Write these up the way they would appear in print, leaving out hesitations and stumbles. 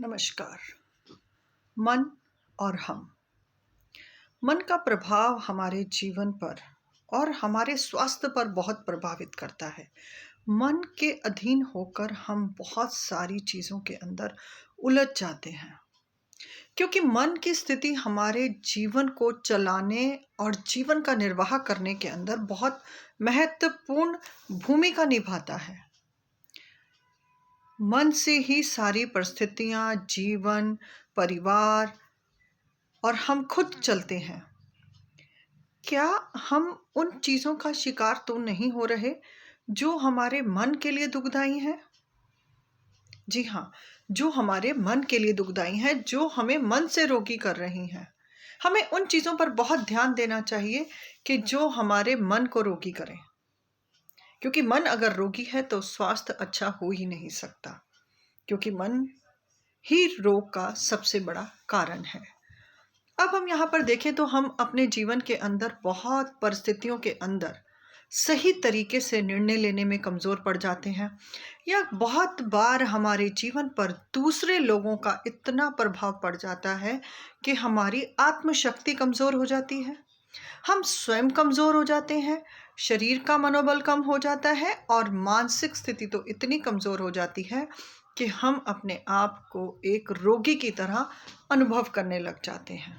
नमस्कार। मन और हम। मन का प्रभाव हमारे जीवन पर और हमारे स्वास्थ्य पर बहुत प्रभावित करता है। मन के अधीन होकर हम बहुत सारी चीज़ों के अंदर उलझ जाते हैं, क्योंकि मन की स्थिति हमारे जीवन को चलाने और जीवन का निर्वाह करने के अंदर बहुत महत्वपूर्ण भूमिका निभाता है। मन से ही सारी परिस्थितियाँ, जीवन, परिवार और हम खुद चलते हैं। क्या हम उन चीज़ों का शिकार तो नहीं हो रहे जो हमारे मन के लिए दुखदाई हैं? जी हाँ, जो हमारे मन के लिए दुखदाई हैं, जो हमें मन से रोगी कर रही हैं। हमें उन चीज़ों पर बहुत ध्यान देना चाहिए कि जो हमारे मन को रोगी करें, क्योंकि मन अगर रोगी है तो स्वास्थ्य अच्छा हो ही नहीं सकता, क्योंकि मन ही रोग का सबसे बड़ा कारण है। अब हम यहाँ पर देखें तो हम अपने जीवन के अंदर बहुत परिस्थितियों के अंदर सही तरीके से निर्णय लेने में कमज़ोर पड़ जाते हैं, या बहुत बार हमारे जीवन पर दूसरे लोगों का इतना प्रभाव पड़ जाता है कि हमारी आत्मशक्ति कमज़ोर हो जाती है, हम स्वयं कमज़ोर हो जाते हैं, शरीर का मनोबल कम हो जाता है और मानसिक स्थिति तो इतनी कमज़ोर हो जाती है कि हम अपने आप को एक रोगी की तरह अनुभव करने लग जाते हैं।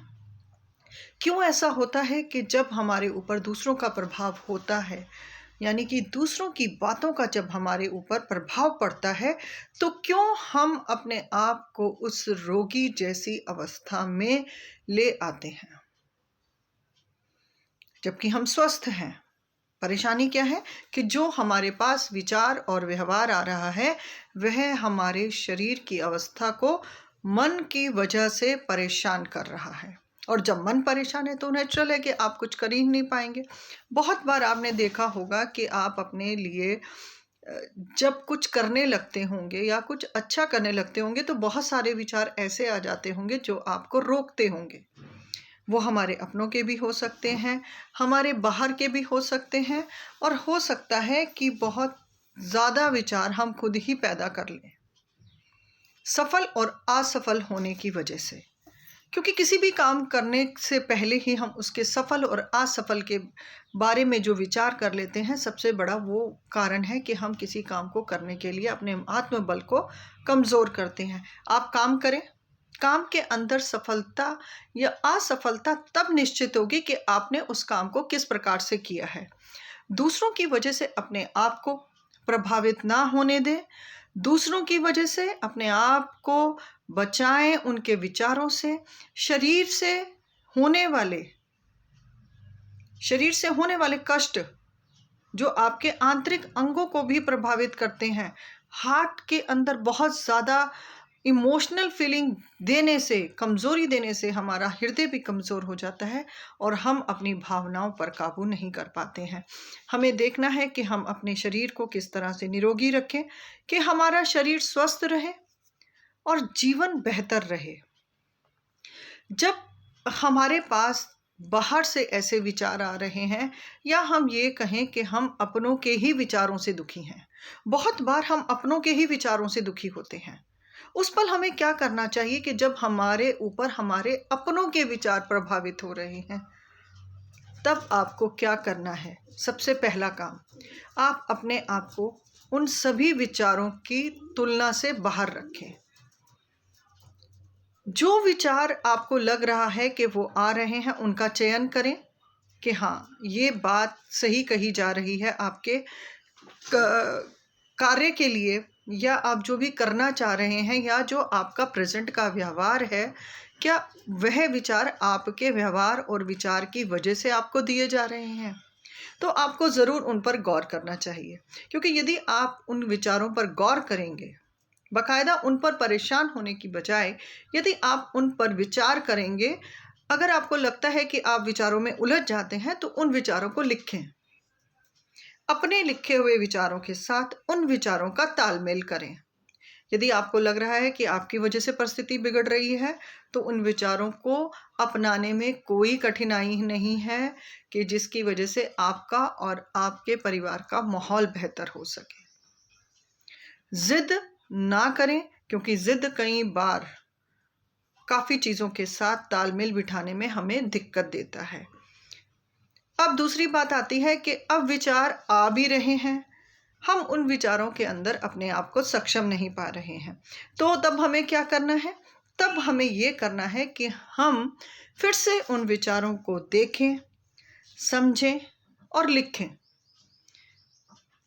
क्यों ऐसा होता है कि जब हमारे ऊपर दूसरों का प्रभाव होता है, यानी कि दूसरों की बातों का जब हमारे ऊपर प्रभाव पड़ता है, तो क्यों हम अपने आप को उस रोगी जैसी अवस्था में ले आते हैं, जबकि हम स्वस्थ हैं? परेशानी क्या है कि जो हमारे पास विचार और व्यवहार आ रहा है, वह हमारे शरीर की अवस्था को मन की वजह से परेशान कर रहा है। और जब मन परेशान है तो नेचुरल है कि आप कुछ कर ही नहीं पाएंगे। बहुत बार आपने देखा होगा कि आप अपने लिए जब कुछ करने लगते होंगे या कुछ अच्छा करने लगते होंगे तो बहुत सारे विचार ऐसे आ जाते होंगे जो आपको रोकते होंगे। वो हमारे अपनों के भी हो सकते हैं, हमारे बाहर के भी हो सकते हैं, और हो सकता है कि बहुत ज़्यादा विचार हम खुद ही पैदा कर लें, सफल और असफल होने की वजह से। क्योंकि किसी भी काम करने से पहले ही हम उसके सफल और असफल के बारे में जो विचार कर लेते हैं, सबसे बड़ा वो कारण है कि हम किसी काम को करने के लिए अपने आत्मबल को कमज़ोर करते हैं। आप काम करें, काम के अंदर सफलता या असफलता तब निश्चित होगी कि आपने उस काम को किस प्रकार से किया है। दूसरों की वजह से अपने आप को प्रभावित ना होने दें, दूसरों की वजह से अपने आप को बचाएं उनके विचारों से। शरीर से होने वाले कष्ट जो आपके आंतरिक अंगों को भी प्रभावित करते हैं, हार्ट के अंदर बहुत ज़्यादा इमोशनल फीलिंग देने से, कमज़ोरी देने से हमारा हृदय भी कमज़ोर हो जाता है और हम अपनी भावनाओं पर काबू नहीं कर पाते हैं। हमें देखना है कि हम अपने शरीर को किस तरह से निरोगी रखें कि हमारा शरीर स्वस्थ रहे और जीवन बेहतर रहे। जब हमारे पास बाहर से ऐसे विचार आ रहे हैं, या हम ये कहें कि हम अपनों के ही विचारों से दुखी हैं, बहुत बार हम अपनों के ही विचारों से दुखी होते हैं, उस पल हमें क्या करना चाहिए कि जब हमारे ऊपर हमारे अपनों के विचार प्रभावित हो रहे हैं, तब आपको क्या करना है? सबसे पहला काम, आप अपने आप को उन सभी विचारों की तुलना से बाहर रखें। जो विचार आपको लग रहा है कि वो आ रहे हैं, उनका चयन करें कि हाँ, ये बात सही कही जा रही है आपके कार्य के लिए, या आप जो भी करना चाह रहे हैं, या जो आपका प्रेजेंट का व्यवहार है, क्या वह विचार आपके व्यवहार और विचार की वजह से आपको दिए जा रहे हैं? तो आपको ज़रूर उन पर गौर करना चाहिए, क्योंकि यदि आप उन विचारों पर गौर करेंगे, बाकायदा उन पर परेशान होने की बजाय यदि आप उन पर विचार करेंगे, अगर आपको लगता है कि आप विचारों में उलझ जाते हैं, तो उन विचारों को लिखें। अपने लिखे हुए विचारों के साथ उन विचारों का तालमेल करें। यदि आपको लग रहा है कि आपकी वजह से परिस्थिति बिगड़ रही है, तो उन विचारों को अपनाने में कोई कठिनाई नहीं है कि जिसकी वजह से आपका और आपके परिवार का माहौल बेहतर हो सके। जिद ना करें क्योंकि जिद कई बार काफ़ी चीज़ों के साथ तालमेल बिठाने में हमें दिक्कत देता है। अब दूसरी बात आती है कि अब विचार आ भी रहे हैं, हम उन विचारों के अंदर अपने आप को सक्षम नहीं पा रहे हैं। तो तब हमें क्या करना है? तब हमें ये करना है कि हम फिर से उन विचारों को देखें, समझें और लिखें।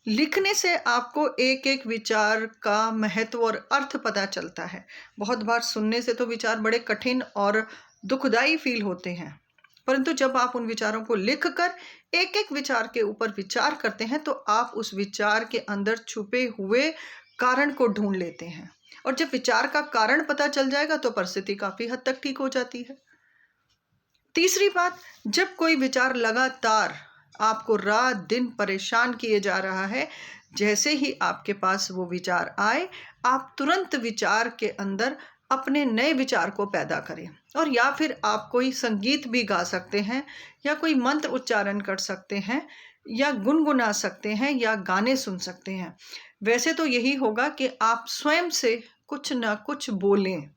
लिखने से आपको एक-एक विचार का महत्व और अर्थ पता चलता है। बहुत बार सुनने से तो विचार बड़े कठिन और दुखदाई फ़ील होते हैं, परंतु जब आप उन विचारों को लिख कर एक-एक विचार के ऊपर विचार करते हैं, तो आप उस विचार के अंदर छुपे हुए कारण को ढूँढ लेते हैं और जब विचार का कारण पता चल जाएगा, तो परिस्थिति काफ़ी हद तक ठीक हो जाती है। तीसरी बात, जब कोई विचार लगातार आपको रात-दिन परेशान किए जा रहा है, जैसे ही आपके पास वो विचार आए, आप तुरंत विचार के अंदर अपने नए विचार को पैदा करें और या फिर आप कोई संगीत भी गा सकते हैं या कोई मंत्र उच्चारण कर सकते हैं या गुनगुना सकते हैं या गाने सुन सकते हैं। वैसे तो यही होगा कि आप स्वयं से कुछ न कुछ बोलें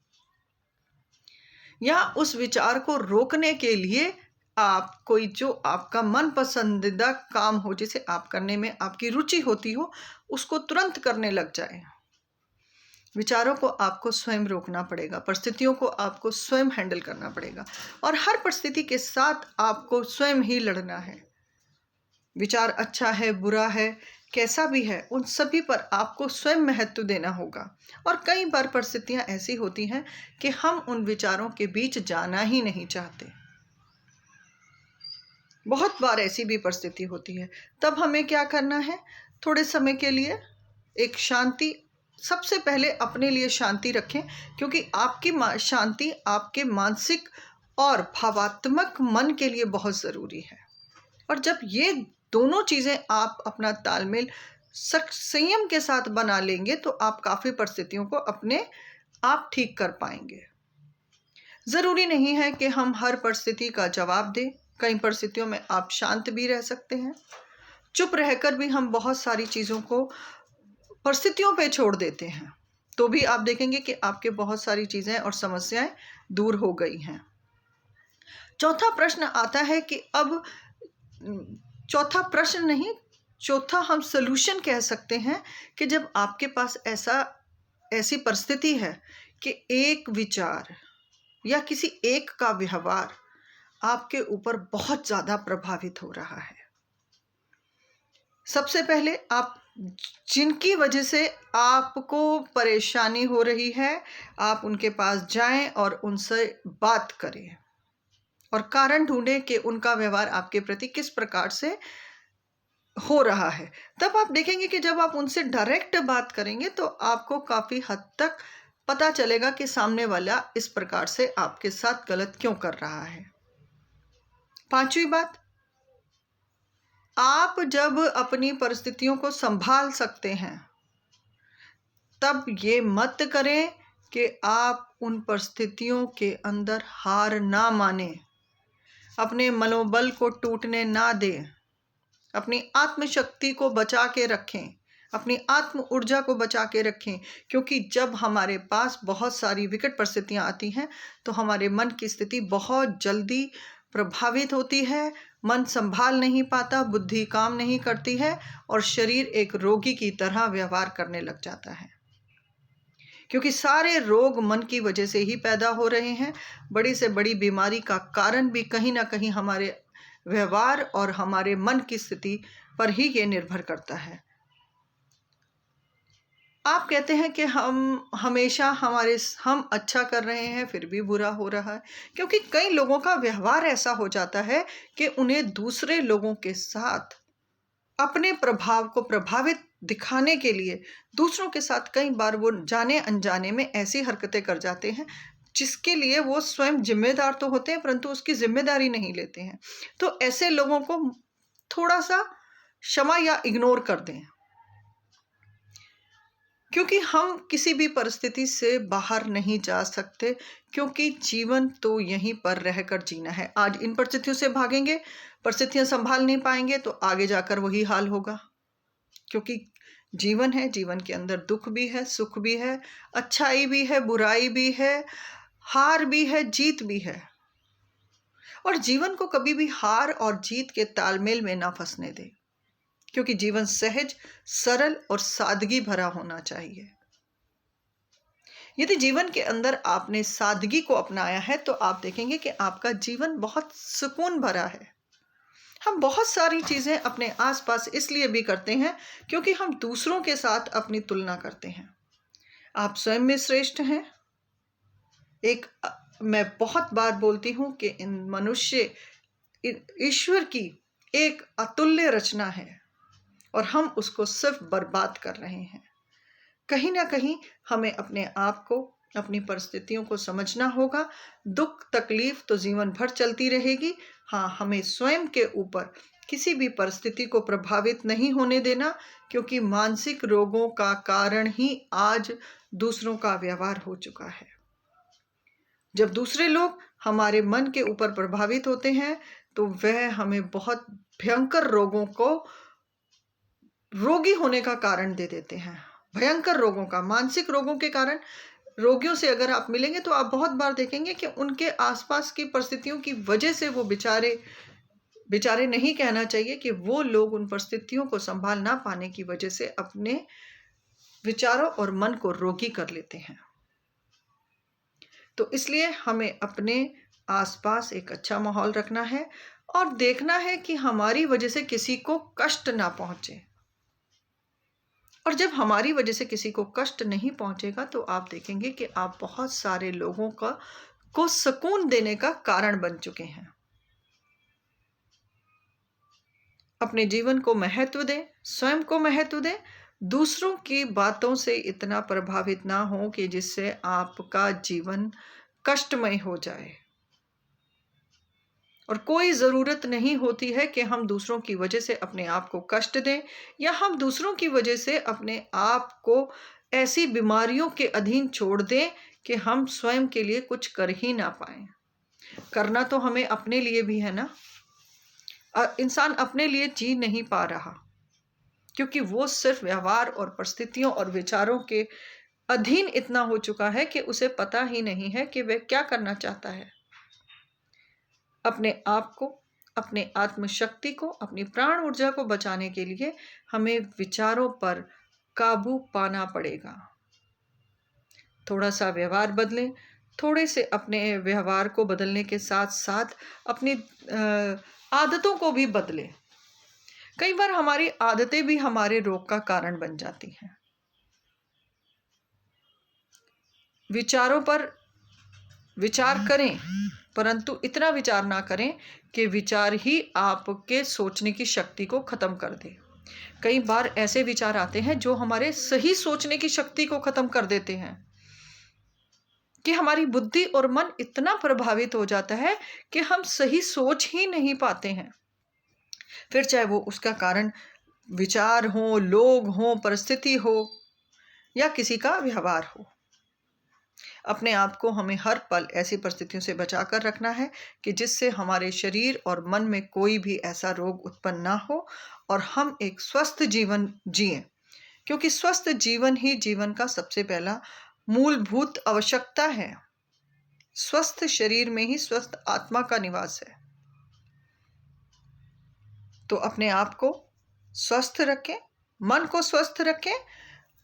या उस विचार को रोकने के लिए आप कोई जो आपका मन पसंदीदा काम हो, जिसे आप करने में आपकी रुचि होती हो, उसको तुरंत करने लग जाएं। विचारों को आपको स्वयं रोकना पड़ेगा, परिस्थितियों को आपको स्वयं हैंडल करना पड़ेगा और हर परिस्थिति के साथ आपको स्वयं ही लड़ना है। विचार अच्छा है, बुरा है, कैसा भी है, उन सभी पर आपको स्वयं महत्व देना होगा और कई बार परिस्थितियां ऐसी होती हैं कि हम उन विचारों के बीच जाना ही नहीं चाहते। बहुत बार ऐसी भी परिस्थिति होती है। तब हमें क्या करना है? थोड़े समय के लिए एक शांति, सबसे पहले अपने लिए शांति रखें, क्योंकि आपकी शांति आपके मानसिक और भावात्मक मन के लिए बहुत ज़रूरी है। और जब ये दोनों चीज़ें आप अपना तालमेल संयम के साथ बना लेंगे, तो आप काफ़ी परिस्थितियों को अपने आप ठीक कर पाएंगे। ज़रूरी नहीं है कि हम हर परिस्थिति का जवाब दें। कई परिस्थितियों में आप शांत भी रह सकते हैं। चुप रहकर भी हम बहुत सारी चीज़ों को परिस्थितियों पे छोड़ देते हैं, तो भी आप देखेंगे कि आपके बहुत सारी चीज़ें और समस्याएं दूर हो गई हैं। चौथा प्रश्न आता है कि अब चौथा प्रश्न नहीं, चौथा हम सलूशन कह सकते हैं कि जब आपके पास ऐसी परिस्थिति है कि एक विचार या किसी एक का व्यवहार आपके ऊपर बहुत ज़्यादा प्रभावित हो रहा है। सबसे पहले आप जिनकी वजह से आपको परेशानी हो रही है, आप उनके पास जाएं और उनसे बात करें और कारण ढूंढें कि उनका व्यवहार आपके प्रति किस प्रकार से हो रहा है। तब आप देखेंगे कि जब आप उनसे डायरेक्ट बात करेंगे, तो आपको काफ़ी हद तक पता चलेगा कि सामने वाला इस प्रकार से आपके साथ गलत क्यों कर रहा है। पांचवी बात, आप जब अपनी परिस्थितियों को संभाल सकते हैं, तब ये मत करें कि आप उन परिस्थितियों के अंदर हार ना माने, अपने मनोबल को टूटने ना दें, अपनी आत्मशक्ति को बचा के रखें, अपनी आत्म ऊर्जा को बचा के रखें, क्योंकि जब हमारे पास बहुत सारी विकट परिस्थितियां आती हैं, तो हमारे मन की स्थिति बहुत जल्दी प्रभावित होती है। मन संभाल नहीं पाता, बुद्धि काम नहीं करती है और शरीर एक रोगी की तरह व्यवहार करने लग जाता है, क्योंकि सारे रोग मन की वजह से ही पैदा हो रहे हैं। बड़ी से बड़ी बीमारी का कारण भी कहीं ना कहीं हमारे व्यवहार और हमारे मन की स्थिति पर ही ये निर्भर करता है। आप कहते हैं कि हम अच्छा कर रहे हैं, फिर भी बुरा हो रहा है, क्योंकि कई लोगों का व्यवहार ऐसा हो जाता है कि उन्हें दूसरे लोगों के साथ अपने प्रभाव को प्रभावित दिखाने के लिए दूसरों के साथ कई बार वो जाने अनजाने में ऐसी हरकतें कर जाते हैं, जिसके लिए वो स्वयं जिम्मेदार तो होते हैं, परंतु उसकी जिम्मेदारी नहीं लेते हैं। तो ऐसे लोगों को थोड़ा सा क्षमा या इग्नोर कर दें, क्योंकि हम किसी भी परिस्थिति से बाहर नहीं जा सकते, क्योंकि जीवन तो यहीं पर रहकर जीना है। आज इन परिस्थितियों से भागेंगे, परिस्थितियां संभाल नहीं पाएंगे, तो आगे जाकर वही हाल होगा, क्योंकि जीवन है, जीवन के अंदर दुख भी है, सुख भी है, अच्छाई भी है, बुराई भी है, हार भी है, जीत भी है। और जीवन को कभी भी हार और जीत के तालमेल में ना फंसने दे, क्योंकि जीवन सहज, सरल और सादगी भरा होना चाहिए। यदि जीवन के अंदर आपने सादगी को अपनाया है तो आप देखेंगे कि आपका जीवन बहुत सुकून भरा है। हम बहुत सारी चीजें अपने आसपास इसलिए भी करते हैं क्योंकि हम दूसरों के साथ अपनी तुलना करते हैं। आप स्वयं में श्रेष्ठ हैं। मैं बहुत बार बोलती हूं कि इन मनुष्य ईश्वर की एक अतुल्य रचना है और हम उसको सिर्फ बर्बाद कर रहे हैं। कहीं ना कहीं हमें अपने आप को, अपनी परिस्थितियों को समझना होगा। दुख तकलीफ तो जीवन भर चलती रहेगी। हाँ, हमें स्वयं के ऊपर किसी भी परिस्थिति को प्रभावित नहीं होने देना, क्योंकि मानसिक रोगों का कारण ही आज दूसरों का व्यवहार हो चुका है। जब दूसरे लोग हमारे मन के ऊपर प्रभावित होते हैं तो वह हमें बहुत भयंकर रोगों को, रोगी होने का कारण दे देते हैं। भयंकर रोगों का, मानसिक रोगों के कारण रोगियों से अगर आप मिलेंगे तो आप बहुत बार देखेंगे कि उनके आसपास की परिस्थितियों की वजह से वो बेचारे नहीं कहना चाहिए कि वो लोग उन परिस्थितियों को संभाल ना पाने की वजह से अपने विचारों और मन को रोगी कर लेते हैं। तो इसलिए हमें अपने आसपास एक अच्छा माहौल रखना है और देखना है कि हमारी वजह से किसी को कष्ट ना पहुंचे। और जब हमारी वजह से किसी को कष्ट नहीं पहुंचेगा तो आप देखेंगे कि आप बहुत सारे लोगों को सुकून देने का कारण बन चुके हैं। अपने जीवन को महत्व दें, स्वयं को महत्व दें। दूसरों की बातों से इतना प्रभावित ना हो कि जिससे आपका जीवन कष्टमय हो जाए। और कोई ज़रूरत नहीं होती है कि हम दूसरों की वजह से अपने आप को कष्ट दें, या हम दूसरों की वजह से अपने आप को ऐसी बीमारियों के अधीन छोड़ दें कि हम स्वयं के लिए कुछ कर ही ना पाएं। करना तो हमें अपने लिए भी है ना। इंसान अपने लिए जी नहीं पा रहा क्योंकि वो सिर्फ व्यवहार और परिस्थितियों और विचारों के अधीन इतना हो चुका है कि उसे पता ही नहीं है कि वह क्या करना चाहता है। अपने आप को, अपने आत्मशक्ति को, अपनी प्राण ऊर्जा को बचाने के लिए हमें विचारों पर काबू पाना पड़ेगा। थोड़ा सा व्यवहार बदलें। थोड़े से अपने व्यवहार को बदलने के साथ साथ अपनी आदतों को भी बदलें। कई बार हमारी आदतें भी हमारे रोग का कारण बन जाती हैं। विचारों पर विचार करें, परंतु इतना विचार ना करें कि विचार ही आपके सोचने की शक्ति को खत्म कर दे। कई बार ऐसे विचार आते हैं जो हमारे सही सोचने की शक्ति को खत्म कर देते हैं कि हमारी बुद्धि और मन इतना प्रभावित हो जाता है कि हम सही सोच ही नहीं पाते हैं। फिर चाहे वो उसका कारण विचार हो, लोग हो, परिस्थिति हो या किसी का व्यवहार हो। अपने आप को हमें हर पल ऐसी परिस्थितियों से बचाकर रखना है कि जिससे हमारे शरीर और मन में कोई भी ऐसा रोग उत्पन्न ना हो और हम एक स्वस्थ जीवन जिएं, क्योंकि स्वस्थ जीवन ही जीवन का सबसे पहला मूलभूत आवश्यकता है। स्वस्थ शरीर में ही स्वस्थ आत्मा का निवास है। तो अपने आप को स्वस्थ रखें, मन को स्वस्थ रखें,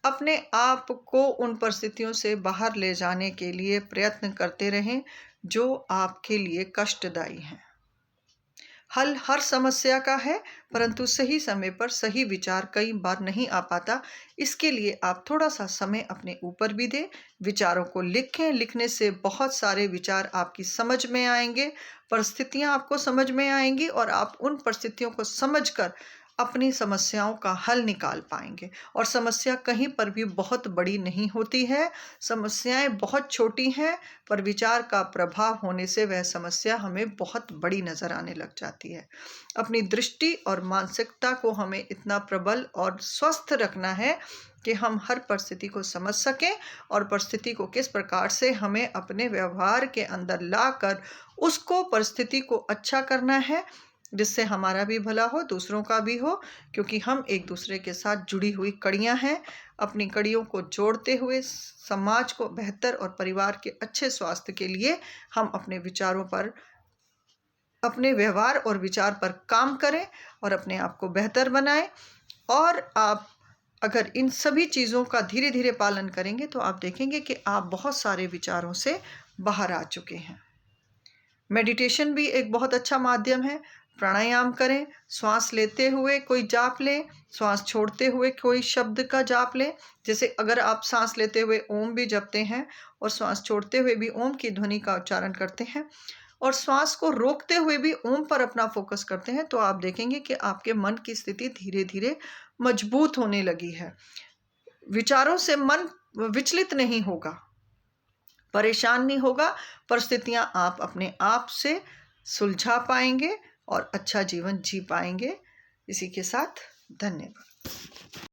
अपने आप को उन परिस्थितियों से बाहर ले जाने के लिए प्रयत्न करते रहें जो आपके लिए कष्टदायी हैं। हल हर समस्या का है, परंतु सही समय पर सही विचार कई बार नहीं आ पाता। इसके लिए आप थोड़ा सा समय अपने ऊपर भी दें। विचारों को लिखें। लिखने से बहुत सारे विचार आपकी समझ में आएंगे, परिस्थितियां आपको समझ में आएंगी और आप उन परिस्थितियों को समझकर अपनी समस्याओं का हल निकाल पाएंगे। और समस्या कहीं पर भी बहुत बड़ी नहीं होती है। समस्याएं बहुत छोटी हैं, पर विचार का प्रभाव होने से वह समस्या हमें बहुत बड़ी नजर आने लग जाती है। अपनी दृष्टि और मानसिकता को हमें इतना प्रबल और स्वस्थ रखना है कि हम हर परिस्थिति को समझ सकें और परिस्थिति को किस प्रकार से हमें अपने व्यवहार के अंदर लाकर उसको, परिस्थिति को अच्छा करना है, जिससे हमारा भी भला हो, दूसरों का भी हो, क्योंकि हम एक दूसरे के साथ जुड़ी हुई कड़ियां हैं। अपनी कड़ियों को जोड़ते हुए समाज को बेहतर और परिवार के अच्छे स्वास्थ्य के लिए हम अपने विचारों पर, अपने व्यवहार और विचार पर काम करें और अपने आप को बेहतर बनाएं। और आप अगर इन सभी चीज़ों का धीरे धीरे पालन करेंगे तो आप देखेंगे कि आप बहुत सारे विचारों से बाहर आ चुके हैं। मेडिटेशन भी एक बहुत अच्छा माध्यम है। प्राणायाम करें, श्वास लेते हुए कोई जाप लें, श्वास छोड़ते हुए कोई शब्द का जाप लें। जैसे अगर आप सांस लेते हुए ओम भी जपते हैं और श्वास छोड़ते हुए भी ओम की ध्वनि का उच्चारण करते हैं और श्वास को रोकते हुए भी ओम पर अपना फोकस करते हैं, तो आप देखेंगे कि आपके मन की स्थिति धीरे धीरे मजबूत होने लगी है। विचारों से मन विचलित नहीं होगा, परेशान नहीं होगा, परिस्थितियां आप अपने आप से सुलझा पाएंगे और अच्छा जीवन जी पाएंगे। इसी के साथ धन्यवाद।